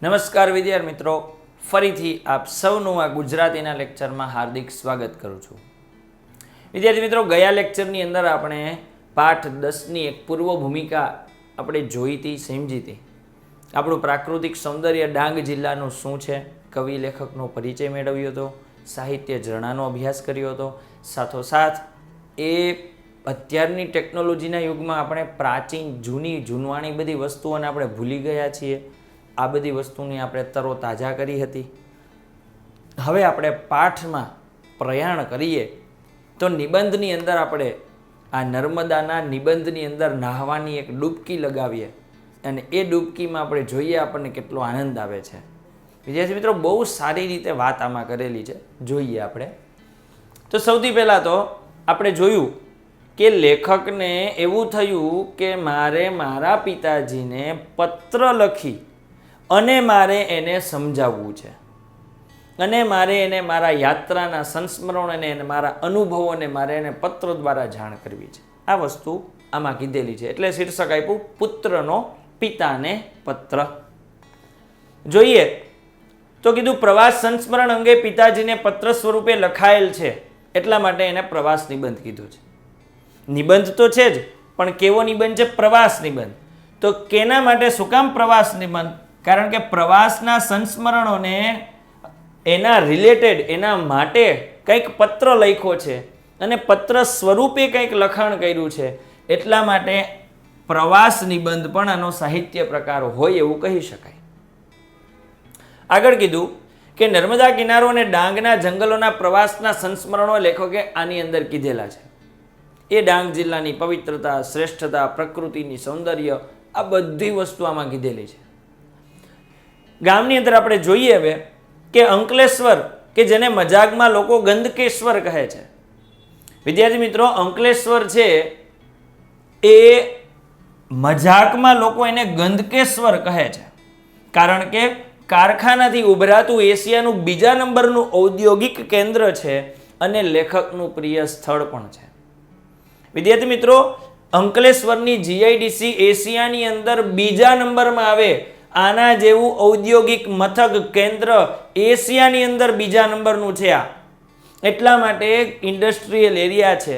નમસ્કાર વિદ્યાર્થી મિત્રો, ફરીથી આપ સૌનું આ ગુજરાતીના લેક્ચરમાં હાર્દિક સ્વાગત કરું છું. વિદ્યાર્થી મિત્રો, ગયા લેક્ચરની અંદર આપણે પાઠ 10ની એક પૂર્વ ભૂમિકા આપણે જોઈ હતી, સમજી હતી. આપણું પ્રાકૃતિક સૌંદર્ય ડાંગ જિલ્લાનું શું છે, કવિ લેખકનો પરિચય મેળવ્યો હતો, સાહિત્ય ઝરણાનો અભ્યાસ કર્યો હતો. સાથોસાથ એ અત્યારની ટેકનોલોજીના યુગમાં આપણે પ્રાચીન જૂનવાણી બધી વસ્તુઓને આપણે ભૂલી ગયા છીએ. આ બધી વસ્તુની આપણે તરોતાજા કરી હતી. હવે આપણે પાઠમાં પ્રયાણ કરીએ તો નિબંધની અંદર આપણે આ નર્મદાના નિબંધની અંદર નાહવાની એક ડૂબકી લગાવીએ અને એ ડૂબકીમાં આપણે જોઈએ આપણને કેટલો આનંદ આવે છે. વિદ્યાર્થી મિત્રો, બહુ સારી રીતે વાત આમાં કરેલી છે, જોઈએ આપણે. તો સૌથી પહેલાં તો આપણે જોયું કે લેખકને એવું થયું કે મારે મારા પિતાજીને પત્ર લખી અને મારે એને સમજાવવું છે અને મારે એને મારા યાત્રાના સંસ્મરણ અને મારા અનુભવોને મારે એને પત્ર દ્વારા જાણ કરવી છે. આ વસ્તુ આમાં કીધેલી છે, એટલે શીર્ષક આપ્યું પુત્રનો પિતાને પત્ર. જોઈએ તો કીધું પ્રવાસ સંસ્મરણ અંગે પિતાજીને પત્ર સ્વરૂપે લખાયેલ છે, એટલા માટે એને પ્રવાસ નિબંધ કીધું છે. નિબંધ તો છે જ, પણ કેવો નિબંધ છે? પ્રવાસ નિબંધ. તો કેના માટે, શું કામ પ્રવાસ નિબંધ? કારણ કે પ્રવાસના સંસ્મરણોને એના રિલેટેડ, એના માટે કંઈક પત્ર લખ્યો છે અને પત્ર સ્વરૂપે કંઈક લખાણ કર્યું છે, એટલા માટે પ્રવાસ નિબંધ પણ આનો સાહિત્ય પ્રકાર હોય એવું કહી શકાય. આગળ કીધું કે નર્મદા કિનારો અને ડાંગના જંગલોના પ્રવાસના સંસ્મરણો લેખકે આની અંદર કીધેલા છે. એ ડાંગ જિલ્લાની પવિત્રતા, શ્રેષ્ઠતા, પ્રકૃતિની સૌંદર્ય, આ બધી વસ્તુ આમાં કીધેલી છે. ગામની અંદર આપણે જોઈએ હવે કે અંકલેશ્વર, કે જેને મજાકમાં લોકો ગંદકેશ્વર કહે છે. વિદ્યાર્થી મિત્રો, અંકલેશ્વર છે એ મજાકમાં લોકો એને ગંદકેશ્વર કહે છે, કારણ કે કારખાનાથી ઉભરાતું એશિયાનું બીજા નંબરનું ઔદ્યોગિક કેન્દ્ર છે અને લેખકનું પ્રિય સ્થળ પણ છે. વિદ્યાર્થી મિત્રો, અંકલેશ્વરની જીઆઈડીસી એશિયાની અંદર બીજા નંબરમાં આવે. આના જેવું ઔદ્યોગિક મથક કેન્દ્ર એશિયાની અંદર બીજા નંબરનું છે. આ એટલા માટે ઇન્ડસ્ટ્રીયલ એરિયા છે,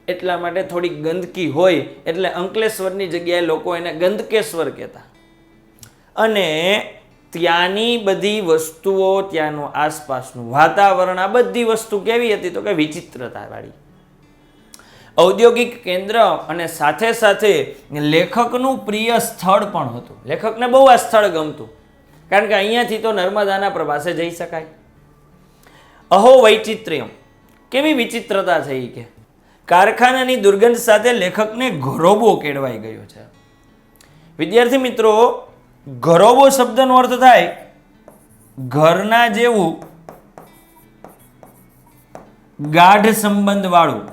એટલા માટે થોડી ગંદકી હોય એટલે અંકલેશ્વરની જગ્યાએ લોકો એને ગંદકેશ્વર કહેતા. અને ત્યાંની બધી વસ્તુઓ, ત્યાંનું આસપાસનું વાતાવરણ, આ બધી વસ્તુ કેવી હતી? તો કે વિચિત્રતાવાળી. ઔદ્યોગિક કેન્દ્ર અને સાથે સાથે લેખકનું પ્રિય સ્થળ પણ હતું. લેખકને બહુ આ સ્થળ ગમતું, કારણ કે અહીંયાથી તો નર્મદાના પ્રવાસે જઈ શકાય. અહો વૈચિત્ર્યમ, કેવી વિચિત્રતા થઈ કે કારખાનાની દુર્ગંધ સાથે લેખકને ઘરોબો કેળવાઈ ગયો છે. વિદ્યાર્થી મિત્રો, ઘરોબો શબ્દનો અર્થ થાય ઘરના જેવું ગાઢ સંબંધ વાળું.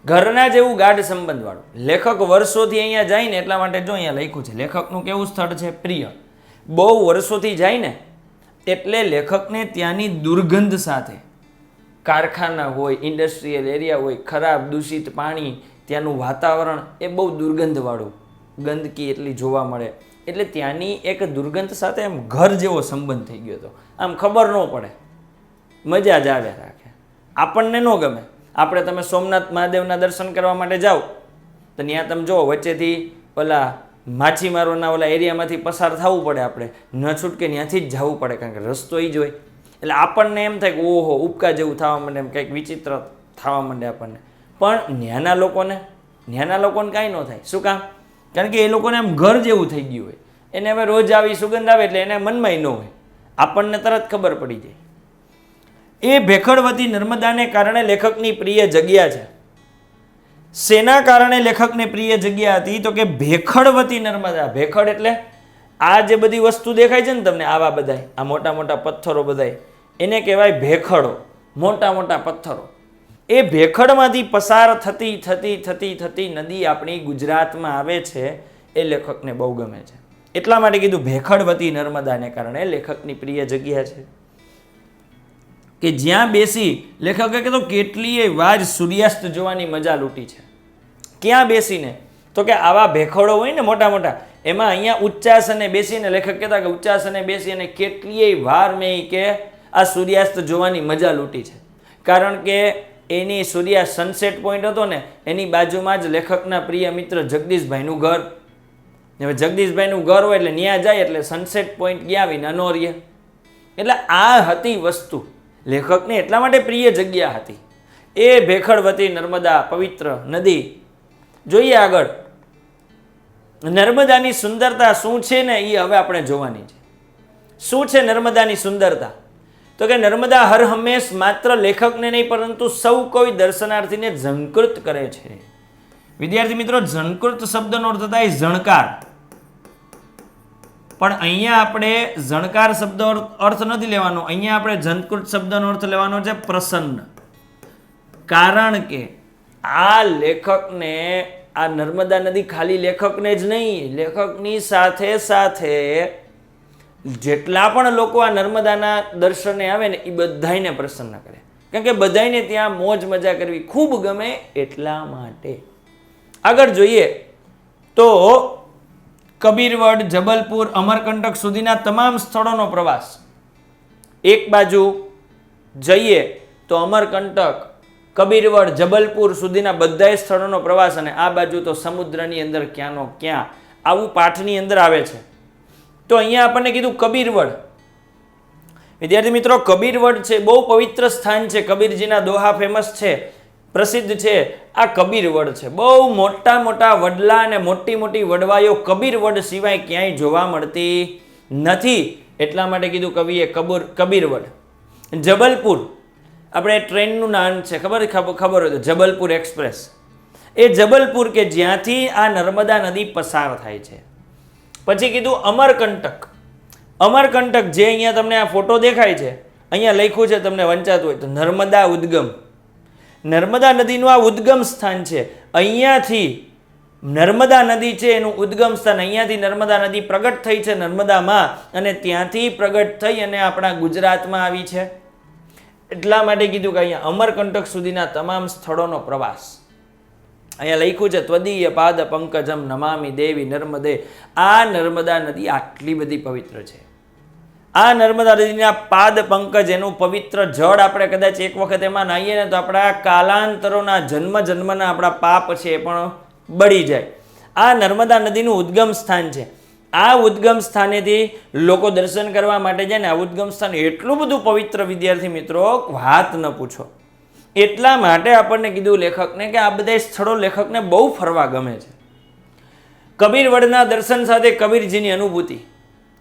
ઘરના જેવું ગાઢ સંબંધ વાળું. લેખક વર્ષોથી અહીંયા જાય ને, એટલા માટે જો અહીંયા લખ્યું છે લેખકનું કેવું સ્થળ છે? પ્રિય. બહુ વર્ષોથી જાય ને એટલે લેખકને ત્યાંની દુર્ગંધ સાથે, કારખાના હોય, ઇન્ડસ્ટ્રીયલ એરિયા હોય, ખરાબ દૂષિત પાણી, ત્યાંનું વાતાવરણ એ બહુ દુર્ગંધવાળું, ગંદકી એટલી જોવા મળે, એટલે ત્યાંની એક દુર્ગંધ સાથે એમ ઘર જેવો સંબંધ થઈ ગયો હતો. આમ ખબર ન પડે, મજા જ આવે રાખે, આપણને ન ગમે. આપણે તમે સોમનાથ મહાદેવના દર્શન કરવા માટે જાઓ તો ત્યાં તમે જુઓ વચ્ચેથી ઓલા માછીમારોના ઓલા એરિયામાંથી પસાર થવું પડે, આપણે ન છૂટકે ત્યાંથી જ જવું પડે, કારણ કે રસ્તો એ જ હોય. એટલે આપણને એમ થાય કે ઓહો, ઉપકા જેવું થવા માંડે, એમ કંઈક વિચિત્ર થવા માંડે આપણને. પણ ત્યાંના લોકોને કાંઈ ન થાય. શું કામ? કારણ કે એ લોકોને આમ ઘર જેવું થઈ ગયું હોય. એને હવે રોજ આવી સુગંધ આવે એટલે એને મનમાંય ન હોય, આપણને તરત ખબર પડી જાય. એ ભેખડવતી નર્મદાને કારણે લેખકની પ્રિય જગ્યા છે. શેના કારણે લેખકને પ્રિય જગ્યા હતી? તો કે ભેખડવતી નર્મદા. ભેખડ એટલે આ જે બધી વસ્તુ દેખાય છે ને તમને, આવા બધા આ મોટા મોટા પથ્થરો બધા, એને કહેવાય ભેખડો. મોટા મોટા પથ્થરો. એ ભેખડમાંથી પસાર થતી થતી થતી થતી નદી આપણી ગુજરાતમાં આવે છે, એ લેખકને બહુ ગમે છે. એટલા માટે કીધું ભેખડવતી નર્મદાને કારણે લેખકની પ્રિય જગ્યા છે. કે જ્યાં બેસી લેખકે કીધું કેટલીય વાર સૂર્યાસ્ત જોવાની મજા લૂંટી છે. ક્યાં બેસીને? તો કે આવા ભેખડો હોય ને મોટા મોટા, એમાં અહીંયા ઉચ્ચાસને બેસીને લેખક કહેતા કે ઉચ્ચાસને બેસી અને કેટલીય વાર મેં કે આ સૂર્યાસ્ત જોવાની મજા લૂંટી છે. કારણ કે એની સૂર્યાસ્ત સનસેટ પોઈન્ટ હતો ને એની બાજુમાં જ લેખકના પ્રિય મિત્ર જગદીશભાઈનું ઘર. હવે જગદીશભાઈનું ઘર હોય એટલે ન્યા જાય એટલે સનસેટ પોઈન્ટ ગયા વિના નો રહે. એટલે આ હતી વસ્તુ, લેખકને એટલા માટે પ્રિય જગ્યા હતી એ ભેખડવતી નર્મદા પવિત્ર નદી. જોઈએ આગળ, નર્મદાની સુંદરતા શું છે ને એ હવે આપણે જોવાની છે. શું છે નર્મદાની સુંદરતા? તો કે નર્મદા હર હંમેશ માત્ર લેખકને નહીં પરંતુ સૌ કોઈ દર્શનાર્થીને ઝંકૃત કરે છે. વિદ્યાર્થી મિત્રો, ઝંકૃત શબ્દનો અર્થ થાય ઝણકાર, પણ અહીંયા આપણે ઝણકાર શબ્દ અર્થ નથી લેવાનો. અહીંયા આપણે ઝંકૃત શબ્દનો અર્થ લેવાનો છે પ્રસન્ન. કારણ કે આ લેખકને, આ નર્મદા નદી ખાલી લેખકને જ નહીં, લેખકની સાથે સાથે જેટલા પણ લોકો આ નર્મદાના દર્શને આવે ને એ બધાને પ્રસન્ન કરે. કારણ કે બધાને ત્યાં મોજ મજા કરવી ખૂબ ગમે એટલા માટે. આગળ જોઈએ તો કબીરવડ, જબલપુર, અમરકંટક સુધીના તમામ સ્થળોનો પ્રવાસ. એક બાજુ જઈએ તો અમરકંટક, કબીરવડ, જબલપુર સુધીના બધા સ્થળોનો પ્રવાસ, અને આ બાજુ તો સમુદ્રની અંદર ક્યાંનો ક્યાં. આવું પાઠની અંદર આવે છે. તો અહીંયા આપણને કીધું કબીરવડ. વિદ્યાર્થી મિત્રો, કબીરવડ છે બહુ પવિત્ર સ્થાન છે. કબીરજીના દોહા ફેમસ છે, પ્રસિદ્ધ છે. આ કબીરવડ છે. બહુ મોટા મોટા વડલા અને મોટી મોટી વડવાઈઓ કબીરવડ સિવાય ક્યાંય જોવા મળતી નથી. એટલા માટે કીધું કવિએ કબીરવડ. જબલપુર, આપણે ટ્રેનનું નામ છે, ખબર હોય તો જબલપુર એક્સપ્રેસ. એ જબલપુર કે જ્યાંથી આ નર્મદા નદી પસાર થાય છે. પછી કીધું અમરકંટક. અમરકંટક જે અહીંયા તમને આ ફોટો દેખાય છે, અહીંયા લખ્યું છે, તમને વંચાતું હોય તો નર્મદા ઉદ્ગમ. નર્મદા નદીનું આ ઉદ્ગમ સ્થાન છે. અહીંયાથી નર્મદા નદી છે એનું ઉદ્ગમ સ્થાન. અહીંયાથી નર્મદા નદી પ્રગટ થઈ છે નર્મદામાં, અને ત્યાંથી પ્રગટ થઈ અને આપણા ગુજરાતમાં આવી છે. એટલા માટે કીધું કે અહીંયા અમરકંટક સુધીના તમામ સ્થળોનો પ્રવાસ. અહીંયા લખ્યું છે ત્વદીય પાદ પંકજમ નમામિ દેવી નર્મદે. આ નર્મદા નદી આટલી બધી પવિત્ર છે. આ નર્મદા નદીના પાદ પંકજ, એનું પવિત્ર જળ આપણે કદાચ એક વખત એમાં નાહીએ ને તો આપણા કાલાંતરોના જન્મના આપણા પાપ છે એ પણ બળી જાય. આ નર્મદા નદીનું ઉદ્ગમ સ્થાન છે. આ ઉદ્ગમ સ્થાનેથી લોકો દર્શન કરવા માટે જાય ને. આ ઉદ્ગમ સ્થાન એટલું બધું પવિત્ર, વિદ્યાર્થી મિત્રો, વાત ન પૂછો. એટલા માટે આપણને કીધું લેખકને કે આ બધા સ્થળો લેખકને બહુ ફરવા ગમે છે. કબીરવડના દર્શન સાથે કબીરજીની અનુભૂતિ.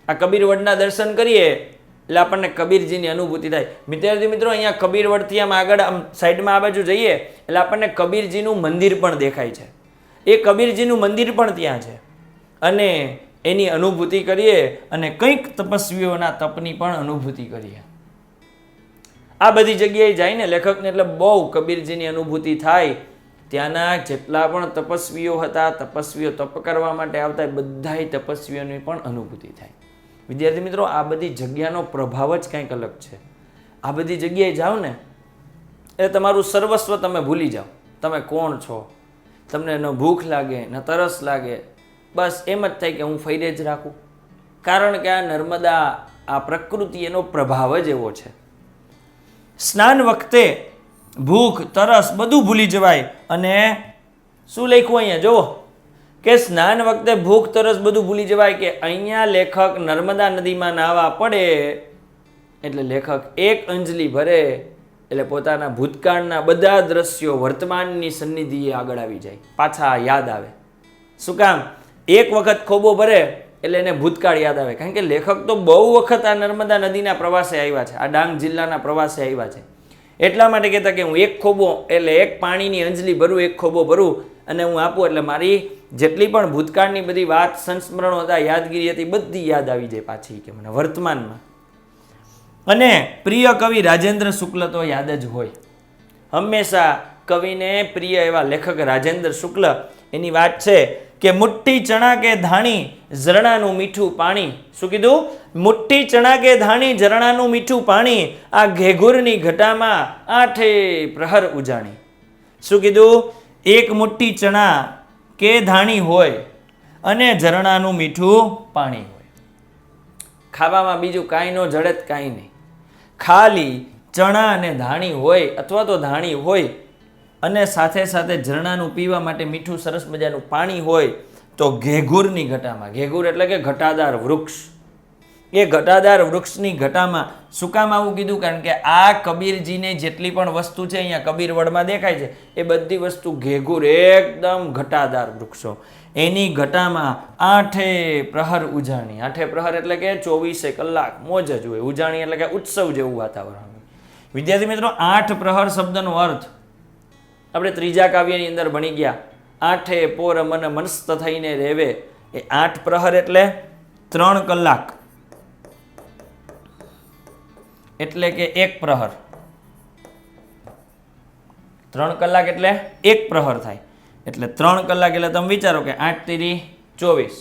આ કબીરવડના દર્શન કરીએ એટલે આપણને કબીરજીની અનુભૂતિ થાય. વિદ્યાર્થી મિત્રો, અહીંયા કબીરવડથી આમ આગળ આમ સાઈડમાં આ બાજુ જઈએ એટલે આપણને કબીરજીનું મંદિર પણ દેખાય છે. એ કબીરજીનું મંદિર પણ ત્યાં છે, અને એની અનુભૂતિ કરીએ અને કંઈક તપસ્વીઓના તપની પણ અનુભૂતિ કરીએ. આ બધી જગ્યાએ જઈને લેખકને એટલે બહુ કબીરજીની અનુભૂતિ થાય. ત્યાંના જેટલા પણ તપસ્વીઓ હતા, તપસ્વીઓ તપ કરવા માટે આવતા, બધાય તપસ્વીઓની પણ અનુભૂતિ થાય. વિદ્યાર્થી મિત્રો, આ બધી જગ્યાનો પ્રભાવ જ કંઈક અલગ છે. આ બધી જગ્યાએ જાઓ ને એ તમારું સર્વસ્વ તમે ભૂલી જાઓ. તમે કોણ છો, તમને ન ભૂખ લાગે ન તરસ લાગે, બસ એમ જ થાય કે હું ફરીને જ રાખું. કારણ કે આ નર્મદા, આ પ્રકૃતિ, એનો પ્રભાવ જ એવો છે. સ્નાન વખતે ભૂખ તરસ બધું ભૂલી જવાય. અને શું લખ્યું અહીંયા જુઓ કે સ્નાન વખતે ભૂખ તરસ બધું ભૂલી જવાય. કે અહીંયા લેખક નર્મદા નદીમાં નાહવા પડે એટલે લેખક એક અંજલિ ભરે એટલે પોતાના ભૂતકાળના બધા દ્રશ્યો વર્તમાનની સન્નિધિએ આગળ આવી જાય, પાછા યાદ આવે. શું કામ? એક વખત ખોબો ભરે એટલે એને ભૂતકાળ યાદ આવે. કારણ કે લેખક તો બહુ વખત આ નર્મદા નદીના પ્રવાસે આવ્યા છે, આ ડાંગ જિલ્લાના પ્રવાસે આવ્યા છે. એટલા માટે કહેતા કે હું એક ખોબો એટલે એક પાણીની અંજલિ ભરું, એક ખોબો ભરું અને હું આપું એટલે મારી જેટલી પણ ભૂતકાળની બધી વાત, સંસ્મરણો હતા, યાદગીરી હતી, બધી યાદ આવી જાય પાછી કે મને વર્તમાનમાં. અને પ્રિય કવિ રાજેન્દ્ર શુક્લ તો યાદ જ હોય. હંમેશા કવિને પ્રિય એવા લેખક રાજેન્દ્ર શુક્લ, એની વાત છે કે મુઠ્ઠી ચણા કે ધાણી ઝરણાનું મીઠું પાણી. શું કીધું? મુઠ્ઠી ચણા કે ધાણી ઝરણાનું મીઠું પાણી, આ ઘેઘુરની ઘટામાં આઠે પ્રહર ઉજાણી. શું કીધું? એક મુઠ્ઠી ચણા કે ધાણી હોય અને ઝરણાનું મીઠું પાણી હોય. ખાવામાં બીજું કાંઈ ન જડે કાંઈ નહીં, ખાલી ચણા અને ધાણી હોય અથવા તો ધાણી હોય અને સાથે સાથે ઝરણાનું પીવા માટે મીઠું સરસ મજાનું પાણી હોય તો ઘેઘૂરની ઘટામાં, ઘેઘૂર એટલે કે ઘટાદાર વૃક્ષ, એ ઘટાદાર વૃક્ષની ઘટામાં શું કામ આવું કીધું? કારણ કે આ કબીરજીને જેટલી પણ વસ્તુ છે અહીંયા કબીરવડમાં દેખાય છે એ બધી વસ્તુ ઘેઘૂર એકદમ ઘટાદાર વૃક્ષો, એની ઘટામાં 8 પ્રહર ઉજાણી. 8 પ્રહર એટલે કે 24 કલાક મોજ જ હોય. ઉજાણી એટલે કે ઉત્સવ જેવું વાતાવરણ. વિદ્યાર્થી મિત્રો, 8 પ્રહર શબ્દનો અર્થ આપણે ત્રીજા કાવ્યની અંદર ભણી ગયા. 8 પોર મન મનસ્ત થઈને રેવે, એ 8 પ્રહર એટલે 3 કલાક, એટલે કે 1 પ્રહર. 3 કલાક એટલે 1 પ્રહર થાય, એટલે 3 કલાક એટલે તમે વિચારો કે 8 × 24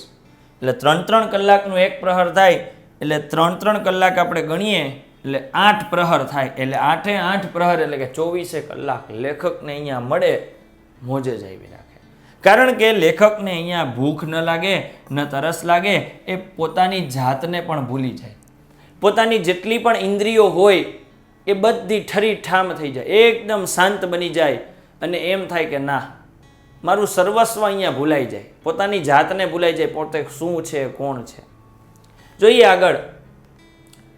એટલે 3 કલાકનું 1 પ્રહર થાય, એટલે 3 કલાક આપણે ગણીએ એટલે 8 પ્રહર થાય, એટલે 8 પ્રહર એટલે કે 24 કલાક લેખકને અહીંયા મળે, મોજે જ આવી રાખે. કારણ કે લેખકને અહીંયા ભૂખ ન લાગે, ન તરસ લાગે, એ પોતાની જાતને પણ ભૂલી જાય. પોતાની જેટલી પણ ઇન્દ્રિયો હોય એ બધી ઠરી ઠામ થઈ જાય, એકદમ શાંત બની જાય અને એમ થાય કે ના, મારું સર્વસ્વ અહીંયા ભૂલાઈ જાય, પોતાની જાતને ભૂલાઈ જાય, પોતે શું છે કોણ છે. જોઈએ આગળ,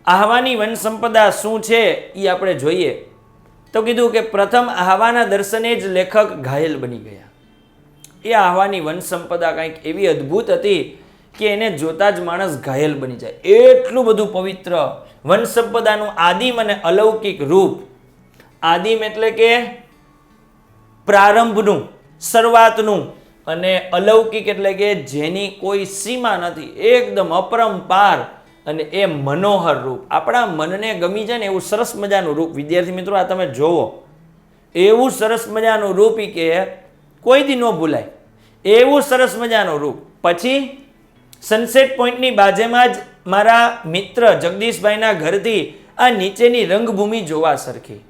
આહવાની વન સંપદા શું છે એ આપણે જોઈએ તો કીધું કે પ્રથમ આહવાના દર્શને જ લેખક ઘાયલ બની ગયા. એ આહવાની વન સંપદા કંઈક એવી અદ્ભુત હતી કે એને જોતા જ માણસ ઘાયલ બની જાય. એટલું બધું પવિત્ર વન સંપદાનું આદિમ અને અલૌકિક રૂપ. આદિમ એટલે કે પ્રારંભનું, શરૂઆતનું, અને અલૌકિક એટલે કે જેની કોઈ સીમા નથી, એકદમ અપરંપાર અને એ મનોહર રૂપ. આપણા મનને ગમી જાય ને એવું સરસ મજાનું રૂપ. વિદ્યાર્થી મિત્રો, આ તમે જોવો, એવું સરસ મજાનું રૂપ કે કોઈ દી ન ભૂલાય, એવું સરસ મજાનું રૂપ. પછી સનસેટ પોઈન્ટની બાજુમાં જ મારા મિત્ર જગદીશભાઈના ઘરથી આ નીચેની રંગભૂમિ જોવા સરખી.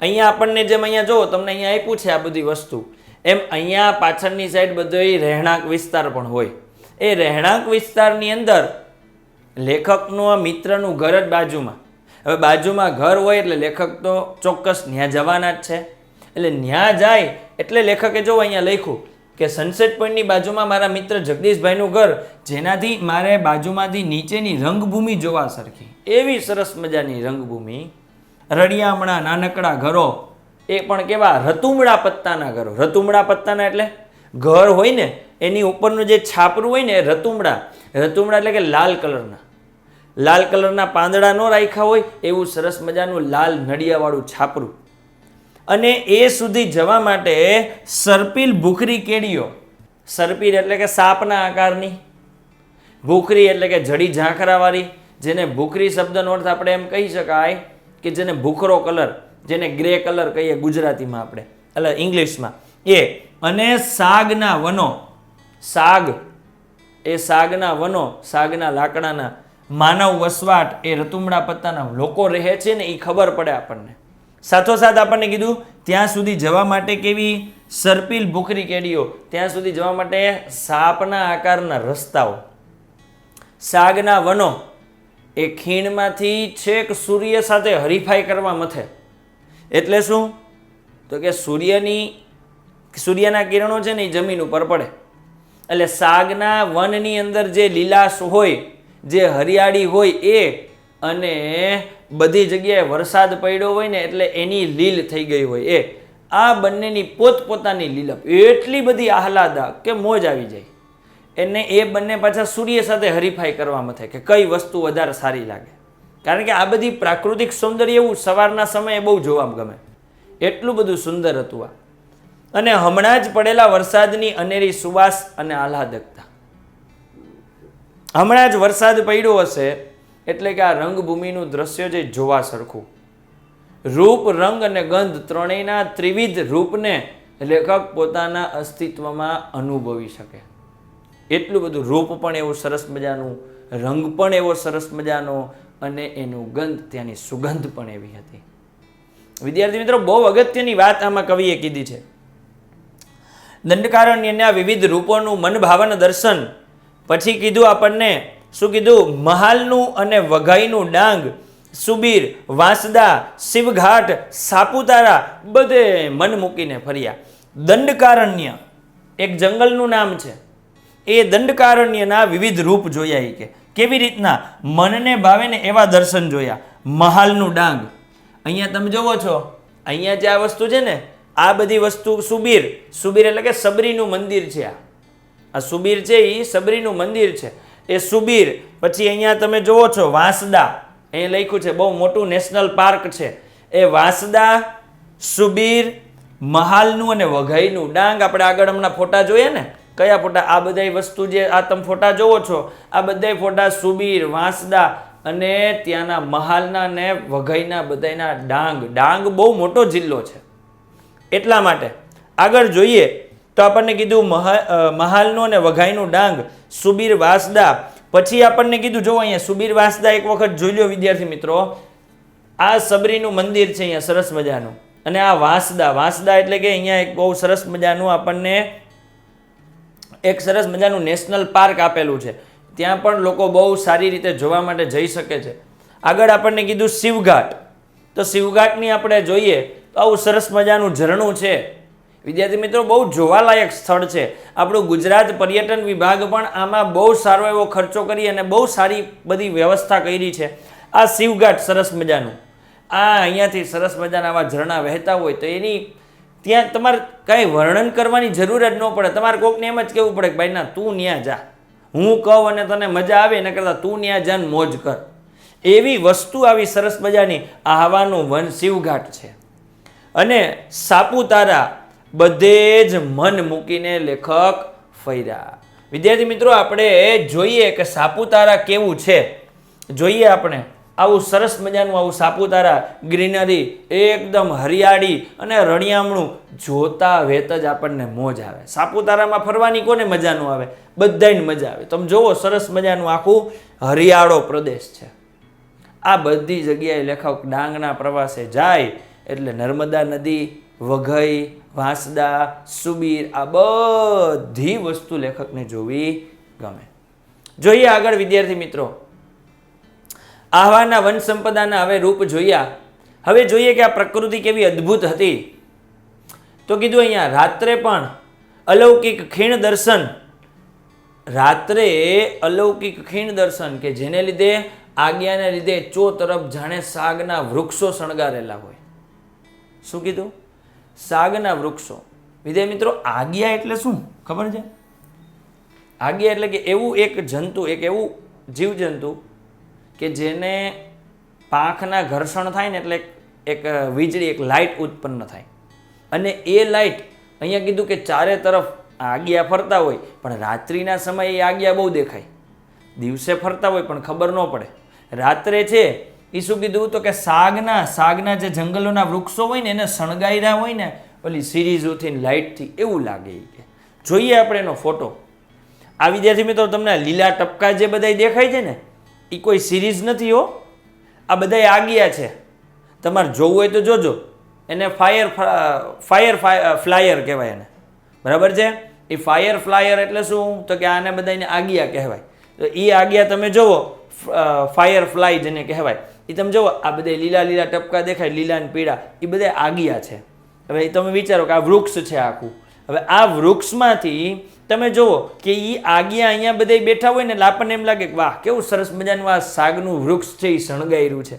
અહીંયા આપણને જેમ અહીંયા જો તમને અહીંયા આપ્યું છે આ બધી વસ્તુ, એમ અહીંયા પાછળની સાઈડ બધો રહેણાંક વિસ્તાર પણ હોય. એ રહેણાંક વિસ્તારની અંદર લેખકનું આ મિત્રનું ઘર જ બાજુમાં. હવે બાજુમાં ઘર હોય એટલે લેખક તો ચોક્કસ ત્યાં જવાના જ છે. એટલે ત્યાં જાય એટલે લેખકે જો અહીંયા લખ્યું કે સનસેટ પોઈન્ટની બાજુમાં મારા મિત્ર જગદીશભાઈનું ઘર, જેનાથી મારે બાજુમાંથી નીચેની રંગભૂમિ જોવા સરખી. એવી સરસ મજાની રંગભૂમિ. રળિયામણા નાનકડા ઘરો, એ પણ કેવા? રતુમડા પત્તાના ઘરો. રતુમડા પત્તાના એટલે ઘર હોય ને એની ઉપરનું જે છાપરું હોય ને એ રતુમડા. રતુમડા એટલે કે લાલ કલરના, લાલ કલરના પાંદડા ન રાખ્યા હોય એવું સરસ મજાનું લાલ નડિયાવાળું છાપરું. અને એ સુધી જવા માટે સરપીલ ભૂખરી કેડીઓ. સરપીલ એટલે કે સાપના આકારની, ભૂખરી એટલે કે જડી ઝાંખરાવાળી, જેને ભૂખરી શબ્દનો અર્થ આપણે એમ કહી શકાય કે જેને ભૂખરો કલર, જેને ગ્રે કલર કહીએ ગુજરાતીમાં આપણે, એટલે ઇંગ્લિશમાં એ. અને સાગના વનો, સાગ, એ સાગના વનો, સાગના લાકડાના, માનવ વસવાટ, એ રતુમડા પત્તાના લોકો રહે છે ને એ ખબર પડે આપણને. સાથોસાથ આપણને કીધું ત્યાં સુધી જવા માટે કેવી? સરપીલ ભૂખરી કેડીઓ. ત્યાં સુધી જવા માટે સાપના આકારના રસ્તાઓ. સાગના વનો, એ ખીણમાંથી છેક સૂર્ય સાથે હરીફાઈ કરવા મથે. એટલે શું? તો કે સૂર્યના કિરણો છે ને એ જમીન ઉપર પડે. એટલે સાગના વનની અંદર જે લીલાશ હોય, જે હરિયાળી હોય એ, અને બધી જગ્યાએ વરસાદ પડ્યો હોય ને એટલે એની લીલ થઈ ગઈ હોય એ, આ બંનેની પોતપોતાની લીલપ એટલી બધી આહલાદક કે મોજ આવી જાય. એને એ બંને પાછા સૂર્ય સાથે હરીફાઈ કરવા મથે કે કઈ વસ્તુ વધારે સારી લાગે. કારણ કે આ બધી પ્રાકૃતિક સૌંદર્ય એવું સવારના સમયે બહુ જોવા ગમે, એટલું બધું સુંદર હતું આ. અને હમણાં જ પડેલા વરસાદની અનેરી સુવાસ અને આહલાદકતા. હમણાં જ વરસાદ પડ્યો હશે એટલે કે આ રંગભૂમિનું દ્રશ્ય જે જોવા સરખું. રૂપ, રંગ અને ગંધ ત્રણેયના ત્રિવિધ રૂપને લેખક પોતાના અસ્તિત્વમાં અનુભવી શકે. એટલું બધું રૂપ પણ એવું સરસ મજાનું, રંગ પણ એવો સરસ મજાનો, અને એનું ગંધ, ત્યાંની સુગંધ પણ એવી હતી. વિદ્યાર્થી મિત્રો, બહુ અગત્યની વાત આમાં કવિએ કીધી છે. દંડકારણ્યના વિવિધ રૂપોનું મનભાવન દર્શન. પછી કીધું આપણને શું કીધું? મહાલનું અને વઘઈનું ડાંગ, સુબીર, વાંસદા, શિવઘાટ, સાપુતારા બધે મન મૂકીને ફર્યા. દંડકારણ્ય એક જંગલનું નામ છે. એ દંડકારણ્યના વિવિધ રૂપ જોયા. એ કે કેવી રીતના? મનને ભાવે ને એવા દર્શન જોયા. મહાલનું ડાંગ, અહીંયા તમે જોવો છો, અહીંયા જે આ વસ્તુ છે ને, આ બધી વસ્તુ સુબીર, સુબીર એટલે કે સબરીનું મંદિર છે. આ સુબીર છે એ સબરીનું મંદિર છે, એ સુબીર. પછી અહીંયા તમે જોવો છો વાંસદા, અહીંયા લખ્યું છે, બહુ મોટું નેશનલ પાર્ક છે. એ વાંસદા, સુબીર, મહાલનું અને વઘઈનું ડાંગ. આપણે આગળ હમણાં ફોટા જોઈએ ને, કયા ફોટા? આ બધા વસ્તુ જે આ તમે ફોટા જોવો છો, આ બધા ફોટા સુબીર, વાંસદા અને ત્યાંના મહાલના ને વઘઈના બધાના ડાંગ. ડાંગ બહુ મોટો જિલ્લો છે. એટલા માટે આગળ જોઈએ તો આપણને કીધું મહાલનું અને વઘઈનું ડાંગ, સુબીર, વાંસદા. પછી આપણને કીધું, જો અહીંયા સુબીર, વાંસદા એક વખત જોઈ લો વિદ્યાર્થી મિત્રો. આ સબરીનું મંદિર છે અહીંયા સરસ મજાનું. અને આ વાંસદા, વાંસદા એટલે કે અહીંયા એક બહુ સરસ મજાનું આપણને એક સરસ મજાનું નેશનલ પાર્ક આપેલું છે. ત્યાં પણ લોકો બહુ સારી રીતે જોવા માટે જઈ શકે છે. આગળ આપણને કીધું શિવઘાટ. તો શિવઘાટની આપણે જોઈએ તો આવું સરસ મજાનું ઝરણું છે. વિદ્યાર્થી મિત્રો, બહુ જોવાલાયક સ્થળ છે. આપણું ગુજરાત પર્યટન વિભાગ પણ આમાં બહુ સારો એવો ખર્ચો કરી અને બહુ સારી બધી વ્યવસ્થા કરી છે. આ શિવઘાટ સરસ મજાનું, આ અહીંયાથી સરસ મજાના આવા ઝરણા વહેતા હોય તો એની ત્યાં તમારે કાંઈ વર્ણન કરવાની જરૂર જ ન પડે. તમારે કોકને એમ જ કહેવું પડે કે ભાઈ ના, તું ન્યા જા, હું કહું અને તને મજા આવે એના કરતાં તું ન્યા જા ને મોજ કર. એવી વસ્તુ આવી સરસ મજાની આ હવાનું વન શિવઘાટ છે. અને સાપુતારા બધે જ મન મૂકીને લેખક ફર્યા. વિદ્યાર્થી મિત્રો, આપણે જોઈએ કે સાપુતારા કેવું છે. જોઈએ આપણે આવું સરસ મજાનું આવું સાપુતારા, ગ્રીનરી, એકદમ હરિયાળી અને રળિયામણું, જોતા વેત જ આપણને મોજ આવે. સાપુતારામાં ફરવાની કોને મજા ન આવે? બધાને મજા આવે. તમે જોવો સરસ મજાનું આખું હરિયાળો પ્રદેશ છે. આ બધી જગ્યાએ લેખક ડાંગના પ્રવાસે જાય એટલે નર્મદા નદી, વઘઈ, વાંસદા, સુબીર આ બધી વસ્તુ લેખકને જોવી ગમે. જોઈએ આગળ વિદ્યાર્થી મિત્રો, આહવાના વન સંપદાના હવે રૂપ જોયા. હવે જોઈએ કે આ પ્રકૃતિ કેવી અદ્ભુત હતી. તો કીધું અહીંયા રાત્રે પણ અલૌકિક ખીણ દર્શન. રાત્રે અલૌકિક ખીણ દર્શન કે જેને લીધે આજ્ઞાને લીધે ચો તરફ જાણે સાગના વૃક્ષો શણગારેલા હોય. શું કીધું? સાગના વૃક્ષો. વિદ્યાર્થી મિત્રો, આજ્ઞા એટલે શું ખબર છે? આજ્ઞા એટલે કે એવું એક જંતુ, એક એવું જીવજંતુ કે જેને પાંખના ઘર્ષણ થાય ને એટલે એક વીજળી, એક લાઇટ ઉત્પન્ન થાય. અને એ લાઇટ અહીંયા કીધું કે ચારે તરફ આજ્ઞા ફરતા હોય, પણ રાત્રિના સમયે એ આજ્ઞા બહુ દેખાય. દિવસે ફરતા હોય પણ ખબર ન પડે. રાત્રે છે એ શું કીધું? તો કે સાગના જે જંગલોના વૃક્ષો હોય ને એને શણગાર્યા હોય ને ઓલી સિરીઝોથી, લાઇટથી, એવું લાગે. કે જોઈએ આપણે એનો ફોટો. આ વિદ્યાર્થી મિત્રો, તમને લીલા ટપકા જે બધા દેખાય છે ને, એ કોઈ સિરીઝ નથી હો, આ બધા આજ્ઞા છે. તમારે જોવું હોય તો જોજો. એને ફાયર ફ્લાયર કહેવાય એને, બરાબર છે? એ ફાયર ફ્લાયર એટલે શું? તો કે આને બધાને આજ્ઞા કહેવાય. તો એ આજ્ઞા તમે જુઓ, ફાયર ફ્લાય જેને કહેવાય, એ તમે જુઓ આ બધા લીલા લીલા ટપકા દેખાય, લીલા અને પીળા, એ બધા આજ્ઞા છે. હવે તમે વિચારો કે આ વૃક્ષ છે આખું. હવે આ વૃક્ષમાંથી તમે જુઓ કે એ આજ્ઞા અહીંયા બધા બેઠા હોય ને એટલે આપણને એમ લાગે કે વાહ, કેવું સરસ મજાનું આ સાગનું વૃક્ષ છે એ શણગાર્યું છે.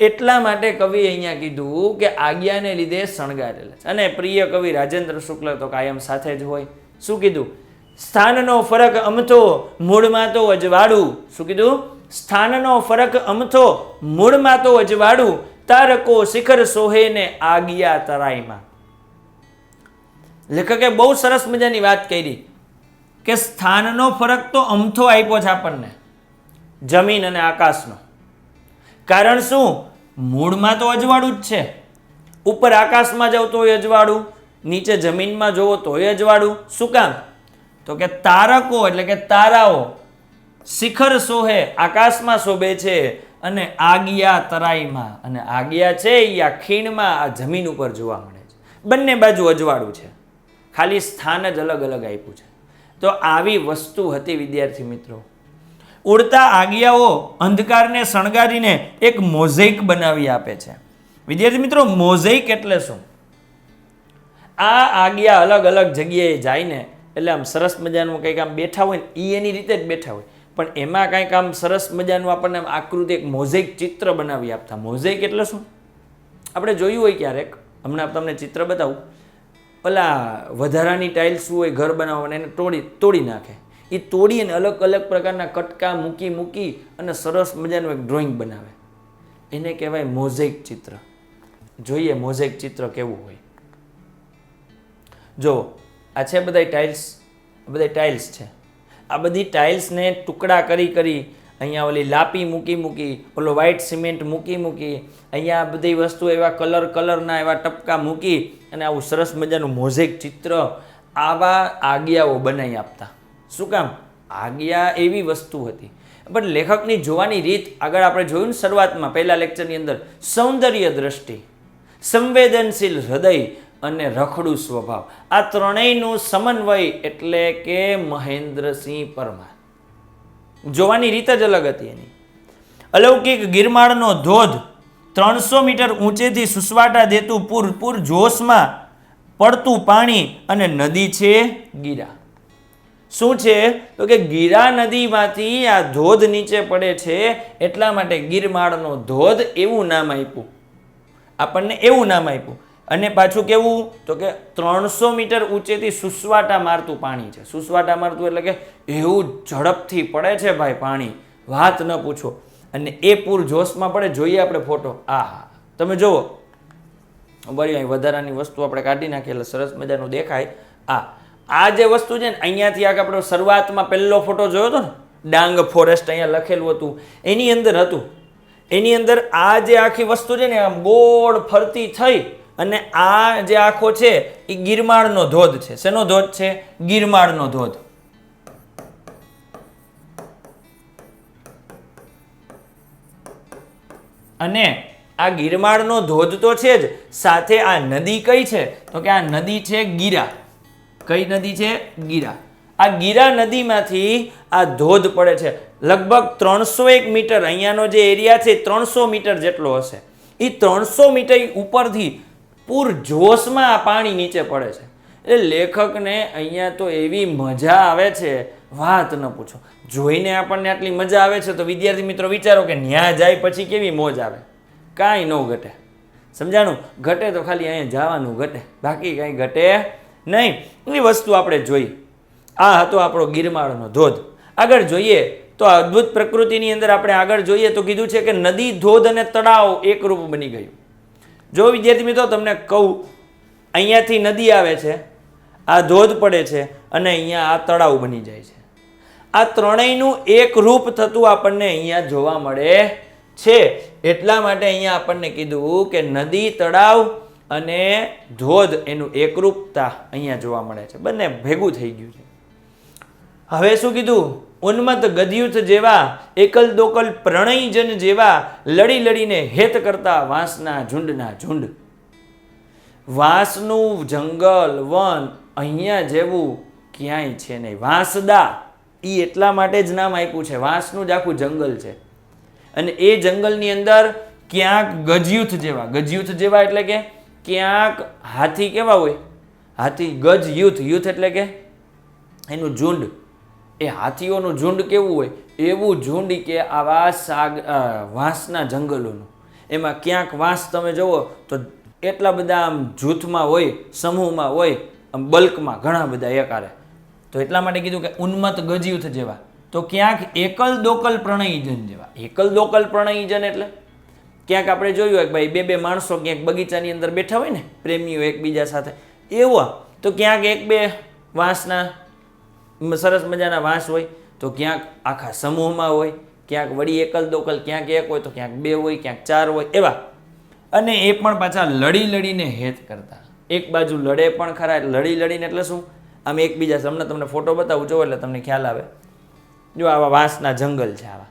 એટલા માટે કવિ અહીંયા કીધું કે આજ્ઞાને લીધે શણગારેલા છે. અને પ્રિય કવિ રાજેન્દ્ર શુક્લ તો કાયમ સાથે જ હોય. શું કીધું? સ્થાનનો ફરક અમથો, મૂળમાં તો અજવાળું. શું કીધું? સ્થાનનો ફરક અમથો, મૂળમાં તો અજવાળું, તારકો શિખર સોહે ને આજ્ઞા તરાઈમાં. લેખકે બહુ સરસ મજાની વાત કરી કે સ્થાનનો ફરક તો અમથો આપ્યો છે આપણને, જમીન અને આકાશનો. કારણ શું? મૂળમાં તો અજવાળું જ છે. ઉપર આકાશમાં જાવ તોય અજવાળું, નીચે જમીનમાં જોવો તોય અજવાળું. શું કામ? તો કે તારકો એટલે કે તારાઓ શિખર સોહે, આકાશમાં શોભે છે, અને આજ્ઞા તરાઈમાં, અને આજ્ઞા છે એ આ ખીણમાં, આ જમીન ઉપર જોવા મળે છે. બંને બાજુ અજવાળું છે. ખાલી સ્થાન જ અલગ અલગ આપ્યું છે. તો આવી વસ્તુ હતી વિદ્યાર્થી મિત્રો. ઉડતા આગિયાઓ અંધકારને શણગારીને એક મોઝેક બનાવી આપે છે. વિદ્યાર્થી મિત્રો, મોઝેક એટલે શું? આ આગિયા અલગ અલગ જગ્યાએ જાય ને એટલે આમ સરસ મજાનું કંઈક આમ બેઠા હોય ને એ એની રીતે જ બેઠા હોય, પણ એમાં કંઈક આમ સરસ મજાનું આપણને આકૃતિ એક મોઝેક ચિત્ર બનાવી આપતા. મોઝેક એટલે શું? આપણે જોયું હોય ક્યારેક, હમણાં તમને ચિત્ર બતાવું, પેલા વધારાની ટાઇલ્સ હોય ઘર બનાવવાને એને તોડી નાખે, એ તોડી અને અલગ અલગ પ્રકારના કટકા મૂકી અને સરસ મજાનું એક ડ્રોઈંગ બનાવે, એને કહેવાય મોઝેક ચિત્ર. જોઈએ મોઝેક ચિત્ર કેવું હોય. જો આ છે બધા ટાઇલ્સ છે. આ બધી ટાઇલ્સને ટુકડા કરી અહીંયા ઓલી લાપી મૂકી ઓલો વ્હાઇટ સિમેન્ટ મૂકી અહીંયા બધી વસ્તુ એવા કલરના એવા ટપકા મૂકી અને આવું સરસ મજાનું મોઝેક ચિત્ર આવા આગિયાઓ બનાવી આપતા. શું કામ? આગિયા એવી વસ્તુ હતી. પણ લેખકની જોવાની રીત આગળ આપણે જોયું ને શરૂઆતમાં પહેલા લેક્ચરની અંદર, સૌંદર્ય દ્રષ્ટિ, સંવેદનશીલ હૃદય અને રખડું સ્વભાવ, આ ત્રણેયનું સમન્વય એટલે કે મહેન્દ્રસિંહ પરમાર. જોવાની રીત જ અલગ હતી એની. અલૌકિક ગિરમાળનો ધોધ, 300 મીટર ઊંચેથી સુસવાટા દેતું પૂર જોશમાં પડતું પાણી અને નદી છે ગીરા. શું છે? તો કે ગીરા નદીમાંથી આ ધોધ નીચે પડે છે, એટલા માટે ગિરમાળનો ધોધ એવું નામ આપ્યું આપણને, એવું નામ આપ્યું. અને પાછું કેવું? તો કે 300 મીટર ઊંચેથી સુસવાટા મારતું પાણી છે. સુસવાટા મારતું એટલે કે એવું ઝડપથી પડે છે ભાઈ પાણી, વાત ન પૂછો. અને એ પૂર જોશમાં પડે. જોઈએ આપણે ફોટો. હા, તમે જુઓ. બરી અહીં વધારાની વસ્તુ આપણે કાઢી નાખીએ એટલે સરસ મજાનું દેખાય. આ જે વસ્તુ છે ને, અહીંયાથી આપણે શરૂઆતમાં પહેલો ફોટો જોયો હતો ને, ડાંગ ફોરેસ્ટ અહીંયા લખેલું હતું, એની અંદર હતું. એની અંદર આ જે આખી વસ્તુ છે ને આમ ગોળ ફરતી થઈ અને આ જે આખો છે એ ગિરમાળનો ધોધ છે. શેનો ધોધ છે? ગિરમાળનો ધોધ. અને આ ગિરમાળનો ધોધ તો છે જ, સાથે આ નદી કઈ છે? તો કે આ નદી છે ગીરા. કઈ નદી છે? ગીરા. આ ગીરા નદીમાંથી આ ધોધ પડે છે. લગભગ 301 મીટર, અહીંયાનો જે એરિયા છે 300 મીટર જેટલો હશે. એ 300 મીટર ઉપરથી પૂર જોશમાં આ પાણી નીચે પડે છે. એટલે લેખકને અહીંયા તો એવી મજા આવે છે, વાત ન પૂછો. જોઈને આપણને આટલી મજા આવે છે તો વિદ્યાર્થી મિત્રો વિચારો કે ન્યા જાય પછી કેવી મોજ આવે. કાંઈ ન ઘટે. સમજાણું? ઘટે તો ખાલી અહીંયા જવાનું ઘટે, બાકી કાંઈ ઘટે નહીં. એ વસ્તુ આપણે જોઈ. આ હતો આપણો ગિરમાળનો ધોધ. આગળ જોઈએ તો આ અદ્ભુત પ્રકૃતિની અંદર આપણે આગળ જોઈએ તો કીધું છે કે નદી, ધોધ અને તળાવ એકરૂપ બની ગયું. જો વિદ્યાર્થી મિત્રો તમને કહું, અહીંયાથી નદી આવે છે, આ ધોધ પડે છે અને અહીંયા આ તળાવ બની જાય છે. આ ત્રણેયનું એક રૂપ થતું આપણને અહીંયા જોવા મળે છે. એટલા માટે અહીંયા આપણને કીધું કે નદી, તળાવ અને ધોધ એનું એકરૂપતા અહીંયા જોવા મળે છે. બંને ભેગું થઈ ગયું છે. હવે શું કીધું? ઉન્મત્ત ગદયુથ જેવા, એકલ દોકલ પ્રણયજન જેવા, લડીને હેત કરતા વાંસના ઝુંડના ઝુંડ. વાંસનું જંગલ, વન અહીંયા જેવું ક્યાંય છે નહીં. વાંસદા એ એટલા માટે જ નામ આપ્યું છે, વાંસનું જ આખું જંગલ છે. અને એ જંગલની અંદર ક્યાંક ગજયુથ જેવા એટલે કે ક્યાંક હાથી કેવા હોય? હાથી ગજ યુથ એટલે કે એનું ઝુંડ. એ હાથીઓનું ઝુંડ કેવું હોય? એવું ઝુંડ કે આવા વાંસના જંગલોનું. એમાં ક્યાંક વાંસ તમે જુઓ તો એટલા બધા આમ જૂથમાં હોય, સમૂહમાં હોય, આમ બલ્કમાં ઘણા બધા એકારે. તો એટલા માટે કીધું કે ઉન્મત્ત ગજયુથ જેવા. તો ક્યાંક એકલ દોકલ પ્રણયજન જેવા. એકલ દોકલ પ્રણયજન એટલે ક્યાંક આપણે જોયું હોય કે ભાઈ બે માણસો ક્યાંક બગીચાની અંદર બેઠા હોય ને, પ્રેમીઓ એકબીજા સાથે, એવા. તો ક્યાંક એક બે વાંસના સરસ મજાના વાંસ હોય, તો ક્યાંક આખા સમૂહમાં હોય, ક્યાંક વળી એકલ દોકલ, ક્યાંક એક હોય તો ક્યાંક બે હોય, ક્યાંક ચાર હોય, એવા. અને એ પણ પાછા લડીને હેત કરતા. એક બાજુ લડે પણ ખરા. લડીને એટલે શું? આમ એકબીજા સામે. તમને ફોટો બતાવું જો એટલે તમને ખ્યાલ આવે. જો આવા વાંસના જંગલ છે આવા.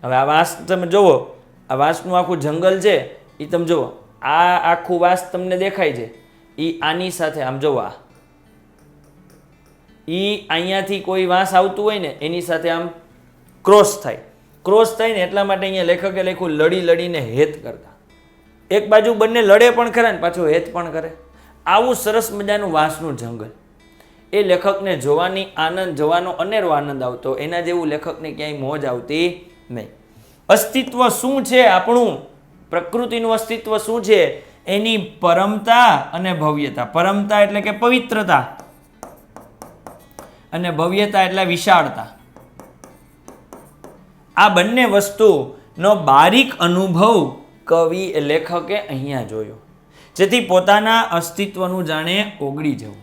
હવે આ વાંસ તમે જુઓ, આ વાંસનું આખું જંગલ છે એ તમે જુઓ. આ આખું વાંસ તમને દેખાય છે, એ આની સાથે આમ જુઓ, અહીંયાથી કોઈ વાંસ આવતું હોય ને એની સાથે આમ ક્રોસ થાય. ક્રોસ થાય ને એટલા માટે અહીંયા લેખકે લખ્યું લડી લડીને હેત કરતા. એક બાજુ બંને લડે પણ ખરા ને પાછું હેત પણ કરે. આવું સરસ મજાનું વાંસનું જંગલ. એ લેખકને જોવાનો અનેરો આનંદ આવતો. એના જેવું લેખકને ક્યાંય મોજ આવતી નહીં. અસ્તિત્વ શું છે આપણું, પ્રકૃતિનું અસ્તિત્વ શું છે, એની પરમતા અને ભવ્યતા. પરમતા એટલે કે પવિત્રતા અને ભવ્યતા એટલે વિશાળતા. આ બંને વસ્તુનો બારીક અનુભવ કવિ લેખકે અહીંયા જોયો, જેથી પોતાના અસ્તિત્વનું જાણે ઓગળી જવું.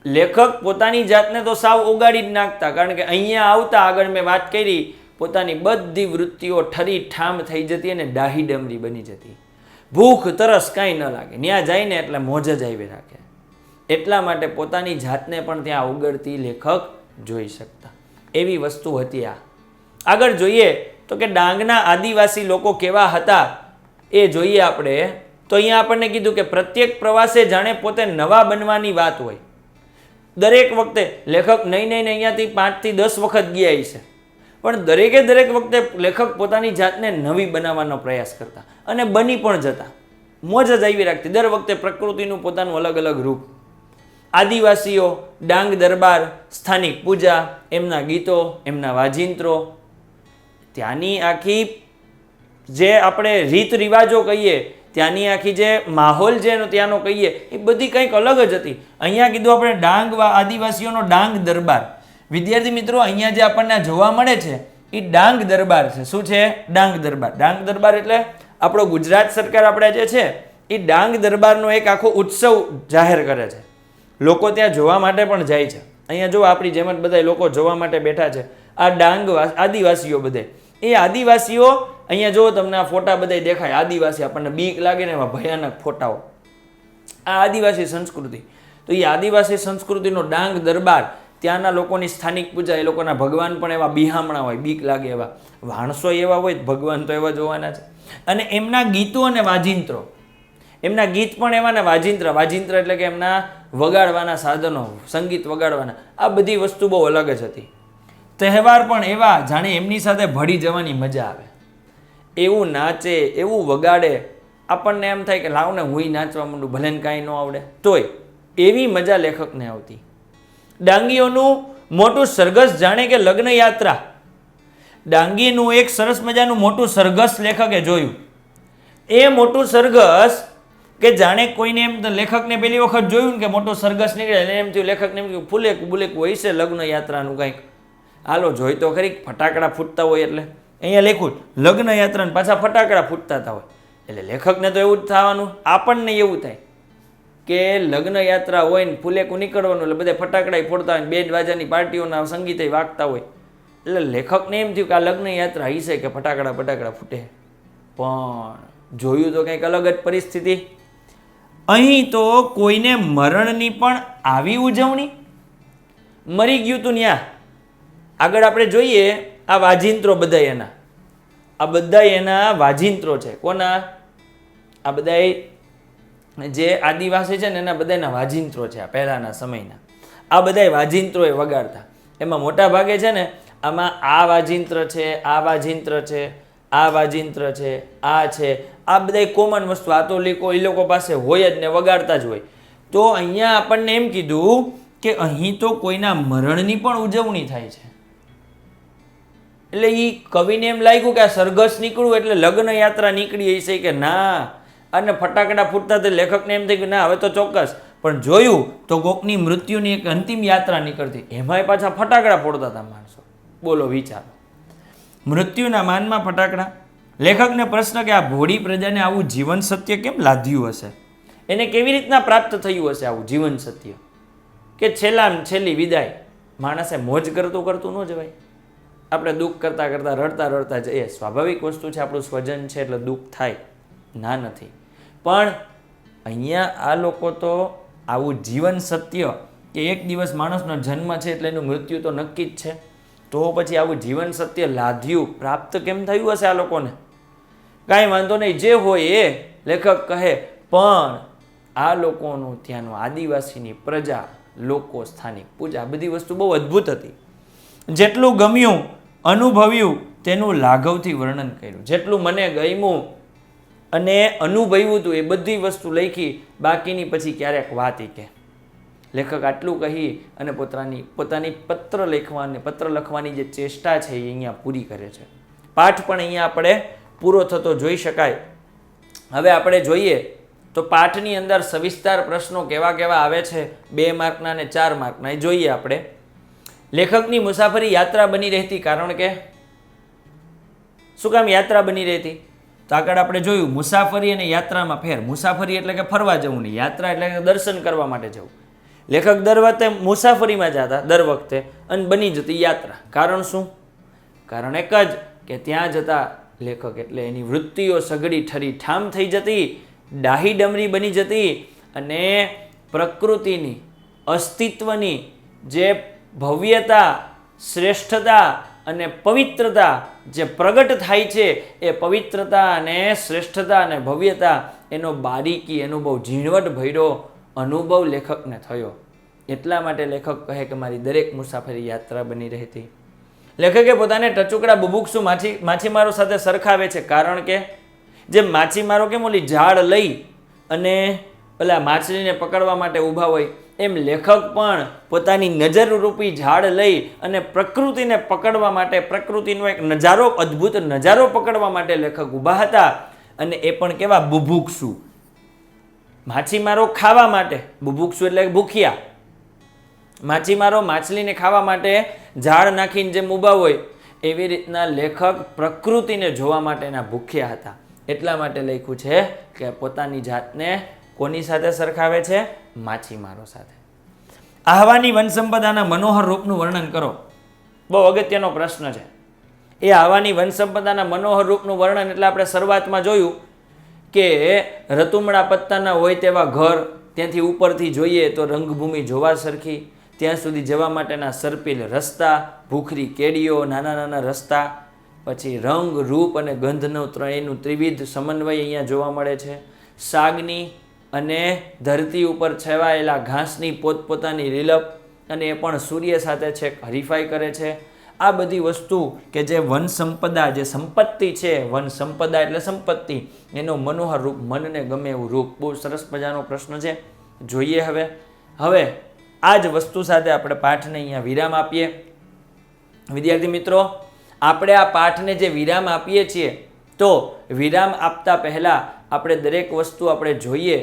લેખક પોતાની જાતને તો સાવ ઓગાળી જ નાખતા, કારણ કે અહીંયા આવતા આગળ મેં વાત કરી પોતાની બધી વૃત્તિઓ ઠરી ઠામ થઈ જતી અને ડાહી ડમરી બની જતી. ભૂખ તરસ કાંઈ ન લાગે, ત્યાં જઈને એટલે મોજ જ આવી રાખે. એટલા માટે પોતાની જાતને પણ ત્યાં ઓગળતી લેખક જોઈ શકતા. એવી વસ્તુ હતી આ. આગળ જોઈએ તો કે ડાંગના આદિવાસી લોકો કેવા હતા એ જોઈએ આપણે. તો અહીંયા આપણને કીધું કે પ્રત્યેક પ્રવાસે જાણે પોતે નવા બનવાની વાત હોય. દરેક વખતે લેખક નહીં અહીંયાથી 5 થી 10 વખત ગયા છે, પણ દરેક વખતે લેખક પોતાની જાતને નવી બનાવવાનો પ્રયાસ કરતા અને બની પણ જતા. મોજ જ આવી રાખતી. દર વખતે પ્રકૃતિનું પોતાનું અલગ અલગ રૂપ. આદિવાસીઓ, ડાંગ દરબાર, સ્થાનિક પૂજા, એમના ગીતો, એમના વાજિંત્રો, ત્યાંની આખી જે આપણે રીત રિવાજો કહીએ, ત્યાંની આખી જે માહોલ છે ત્યાંનો કહીએ, એ બધી કંઈક અલગ જ હતી. અહીંયા કીધું આપણે ડાંગ આદિવાસીઓનો ડાંગ દરબાર. વિદ્યાર્થી મિત્રો, અહીંયા જે આપણને જોવા મળે છે એ ડાંગ દરબાર છે. શું છે? ડાંગ દરબાર. ડાંગ દરબાર એટલે આપણો ગુજરાત સરકાર આપણે જે છે એ ડાંગ દરબારનો એક આખો ઉત્સવ જાહેર કરે છે. લોકો ત્યાં જોવા માટે પણ જાય છે. અહીંયા જો આપણી જેમ જ બધા લોકો જોવા માટે બેઠા છે. આ ડાંગ આદિવાસીઓ બધે, એ આદિવાસીઓ અહીંયા જો તમને આ ફોટા બધા દેખાય, આદિવાસી આપણને બીક લાગે ને એવા ભયાનક ફોટાઓ. આ આદિવાસી સંસ્કૃતિ. તો એ આદિવાસી સંસ્કૃતિનો ડાંગ દરબાર, ત્યાંના લોકોની સ્થાનિક પૂજા, એ લોકોના ભગવાન પણ એવા બિહામણા હોય, બીક લાગે એવા. વાણસો એવા હોય, ભગવાન તો એવા જોવાના છે. અને એમના ગીતો અને વાજિંત્રો, એમના ગીત પણ એવા ને વાજિંત્ર એટલે કે એમના વગાડવાના સાધનો, સંગીત વગાડવાના, આ બધી વસ્તુ બહુ અલગ જ હતી. તહેવાર પણ એવા જાણે એમની સાથે ભળી જવાની મજા આવે. એવું નાચે, એવું વગાડે, આપણને એમ થાય કે લાવ ને હુંય નાચવા માંડું, ભલે ને કાંઈ ન આવડે તોય. એવી મજા લેખકને આવતી. ડાંગીઓનું મોટું સરઘસ જાણે કે લગ્ન યાત્રા. ડાંગીનું એક સરસ મજાનું મોટું સરઘસ લેખકે જોયું. એ મોટું સરઘસ કે જાણે કોઈને એમ લેખકને પહેલી વખત જોયું ને કે મોટું સરઘસ નીકળે એટલે એમ થયું લેખકને એમ થયું ફૂલેકું બુલેકું હોય છે લગ્ન યાત્રાનું કંઈક. હાલો જોઈ તો ખરી, ફટાકડા ફૂટતા હોય એટલે અહીંયા લેખું લગ્ન યાત્રાને પાછા ફટાકડા ફૂટતા હોય એટલે લેખકને તો એવું જ થવાનું. આપણને એવું થાય કે લગ્ન યાત્રા હોય ને ફૂલેકું નીકળવાનું એટલે બધા ફટાકડા ફોડતા હોય, બેન્ડ વાજાની પાર્ટીઓના સંગીત વાગતા હોય. એટલે લેખકને એમ થયું કે આ લગ્ન યાત્રા હશે કે ફટાકડા ફૂટે. પણ જોયું તો કંઈક અલગ જ પરિસ્થિતિ. અહીં તો કોઈને મરણની પણ આવી ઉજવણી. મરી ગયું તું ન્યા. આગળ આપણે જોઈએ આ વાજિંત્રો બધા એના, આ બધા એના વાજિંત્રો છે. કોના? આ બધા જે આદિવાસી છે ને એના બધાના વાજિંત્રો છે. આ પહેલાના સમયના આ બધા વાજિંત્રો એ વગાડતા. એમાં મોટા ભાગે છે ને આમાં આ વાજિંત્ર છે, આ વાજિંત્ર છે, આ વાજિંત્ર છે, આ છે, આ બધા કોમન વસ્તુ. આ તો એ લોકો પાસે હોય જ ને વગાડતા જ હોય. તો અહીંયા આપણને એમ કીધું કે અહીં તો કોઈના મરણની પણ ઉજવણી થાય છે. એટલે એ કવિને એમ લાગ્યું કે આ સરઘસ નીકળવું એટલે લગ્ન યાત્રા નીકળી હશે કે ના, અને ફટાકડા ફૂટતા તે લેખકને એમ થયું કે ના હવે તો ચોક્કસ. પણ જોયું તો કોકની મૃત્યુની એક અંતિમ યાત્રા નીકળતી, એમાંય પાછા ફટાકડા ફોડતા હતા માણસો. બોલો વિચારો, મૃત્યુના માનમાં ફટાકડા. લેખકને પ્રશ્ન કે આ ભોળી પ્રજાને આવું જીવન સત્ય કેમ લાદ્યું હશે? એને કેવી રીતના પ્રાપ્ત થયું હશે આવું જીવન સત્ય? કે છેલ્લી વિદાય માણસે મોજ કરતું ન જવાય. આપણે દુઃખ કરતાં રડતા જઈએ, સ્વાભાવિક વસ્તુ છે, આપણું સ્વજન છે એટલે દુઃખ થાય, ના નથી. પણ અહીંયા આ લોકો તો આવું જીવન સત્ય કે એક દિવસ માણસનો જન્મ છે એટલે એનું મૃત્યુ તો નક્કી જ છે, તો પછી આવું જીવન સત્ય લાદ્યું પ્રાપ્ત કેમ થયું હશે આ લોકોને? કાંઈ વાંધો નહીં, જે હોય એ લેખક કહે. પણ આ લોકોનું ત્યાંનું આદિવાસીની પ્રજા લોકો, સ્થાનિક, પૂજા, આ બધી વસ્તુ બહુ અદ્ભુત હતી. જેટલું ગમ્યું, અનુભવ્યું તેનું લાઘવથી વર્ણન કર્યું. જેટલું મને ગમ્યું અને અનુભવ્યું હતું એ બધી વસ્તુ લખી, બાકીની પછી ક્યારેક વાત કે લેખક આટલું કહી અને પોતાની પત્ર લખવાની જે ચેષ્ટા છે એ અહીંયા પૂરી કરે છે. પાઠ પણ અહીંયા આપણે પૂરો થતો જોઈ શકાય. હવે આપણે જોઈએ તો પાઠની અંદર સવિસ્તાર પ્રશ્નો કેવા કેવા આવે છે, 2 માર્કના અને 4 માર્કના, એ જોઈએ આપણે. લેખકની મુસાફરી યાત્રા બની રહેતી, કારણ કે શું કામ યાત્રા બની રહેતી? તો આગળ આપણે જોયું મુસાફરી અને યાત્રામાં ફેર. મુસાફરી એટલે કે ફરવા જવું નહીં, યાત્રા એટલે કે દર્શન કરવા માટે જવું. લેખક દર વખતે મુસાફરીમાં જતા દર વખતે, અને બની જતી યાત્રા. કારણ શું? કારણ એક જ કે ત્યાં જતા લેખક એટલે એની વૃત્તિઓ સઘળી ઠરી ઠામ થઈ જતી, ડાહી ડમરી બની જતી, અને પ્રકૃતિની અસ્તિત્વની જે ભવ્યતા, શ્રેષ્ઠતા અને પવિત્રતા જે પ્રગટ થાય છે, એ પવિત્રતા અને શ્રેષ્ઠતા અને ભવ્યતા એનો બારીકી, એનો બહુ ઝીણવટ ભર્યો અનુભવ લેખકને થયો. એટલા માટે લેખક કહે કે મારી દરેક મુસાફરી યાત્રા બની રહેતી. લેખકે પોતાને ટચુકડા બુભુક્ષુ માછીમારો સાથે સરખાવે છે, કારણ કે જે માછીમારો કેમ ઓલી ઝાડ લઈ અને પેલા માછલીને પકડવા માટે ઊભા હોય, એમ લેખક પણ પોતાની નજરરૂપી ઝાડ લઈ અને પ્રકૃતિને પકડવા માટે, પ્રકૃતિનો એક નજારો, અદ્ભુત નજારો પકડવા માટે લેખક ઊભા હતા. અને એ પણ કેવા? બુભુક્ષુ. માછીમારો ખાવા માટે, બુભુક્ષુ એટલે ભૂખ્યા. માછીમારો માછલીને ખાવા માટે ઝાડ નાખીને જેમ ઊભા હોય, એવી રીતના લેખક પ્રકૃતિને જોવા માટેના ભૂખ્યા હતા. એટલા માટે લખ્યું છે કે પોતાની જાતને કોની સાથે સરખાવે છે? માછીમારો સાથે. આહવાની વનસંપદાના મનોહર રૂપનું વર્ણન કરો. બહુ અગત્યનો પ્રશ્ન છે. એ આહવાની વનસંપદાના મનોહર રૂપનું વર્ણન એટલે આપણે શરૂઆતમાં જોયું કે રતુમડા પત્તાના હોય તેવા ઘર, ત્યાંથી ઉપરથી જોઈએ તો રંગભૂમિ જોવા સરખી, ત્યાં સુધી જવા માટેના સરપીલ રસ્તા, ભૂખરી કેડીઓ, નાના નાના રસ્તા, પછી રંગ, રૂપ અને ગંધનો ત્રણેયનું ત્રિવિધ સમન્વય અહીંયા જોવા મળે છે. સાગની અને ધરતી ઉપર છવાયેલા ઘાસની પોતપોતાની લીલપ, અને એ પણ સૂર્ય સાથે છેક હરીફાઈ કરે છે. આ બધી વસ્તુ કે જે વન સંપદા, જે સંપત્તિ છે, વન સંપદા એટલે સંપત્તિ, એનો મનોહર રૂપ, મનને ગમે એવું રૂપ. બહુ સરસ મજાનો પ્રશ્ન છે. જોઈએ હવે આ જ વસ્તુ સાથે આપણે પાઠને અહીંયા વિરામ આપીએ. વિદ્યાર્થી મિત્રો, આપણે આ પાઠને જે વિરામ આપીએ છીએ, તો વિરામ આપતા પહેલાં આપણે દરેક વસ્તુ આપણે જોઈએ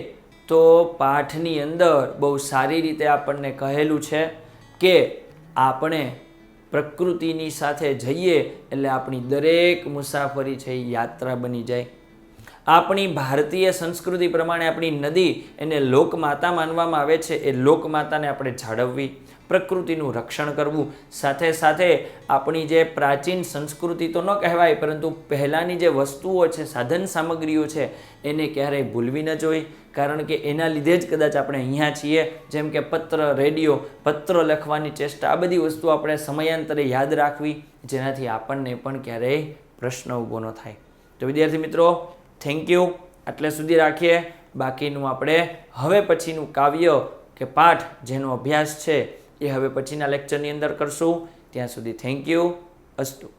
તો પાઠની અંદર બહુ સારી રીતે આપણને કહેલું છે કે આપણે પ્રકૃતિની સાથે જઈએ એટલે આપણી દરેક મુસાફરી છે એ યાત્રા બની જાય. આપણી ભારતીય સંસ્કૃતિ પ્રમાણે આપણી નદી એને લોકમાતા માનવામાં આવે છે. એ લોકમાતાને આપણે જાળવવી, પ્રકૃતિનું રક્ષણ કરવું, સાથે સાથે આપણી જે પ્રાચીન સંસ્કૃતિ તો ન કહેવાય, પરંતુ પહેલાંની જે વસ્તુઓ છે, સાધન સામગ્રીઓ છે, એને ક્યારેય ભૂલવી ન જોઈએ. કારણ કે એના લીધે જ કદાચ આપણે અહીંયા છીએ. જેમ કે પત્ર, રેડિયો, પત્ર લખવાની ચેષ્ટા, આ બધી વસ્તુ આપણે સમયાંતરે યાદ રાખવી, જેનાથી આપણને પણ ક્યારેય પ્રશ્ન ઊભો ન થાય. તો વિદ્યાર્થી મિત્રો, થેન્ક યુ. આટલે સુધી રાખીએ. બાકીનું આપણે હવે પછીનું કાવ્ય કે પાઠ જેનો અભ્યાસ છે એ હવે પછીના લેક્ચરની અંદર કરશું. ત્યાં સુધી થેન્ક યુ. અસ્તુ.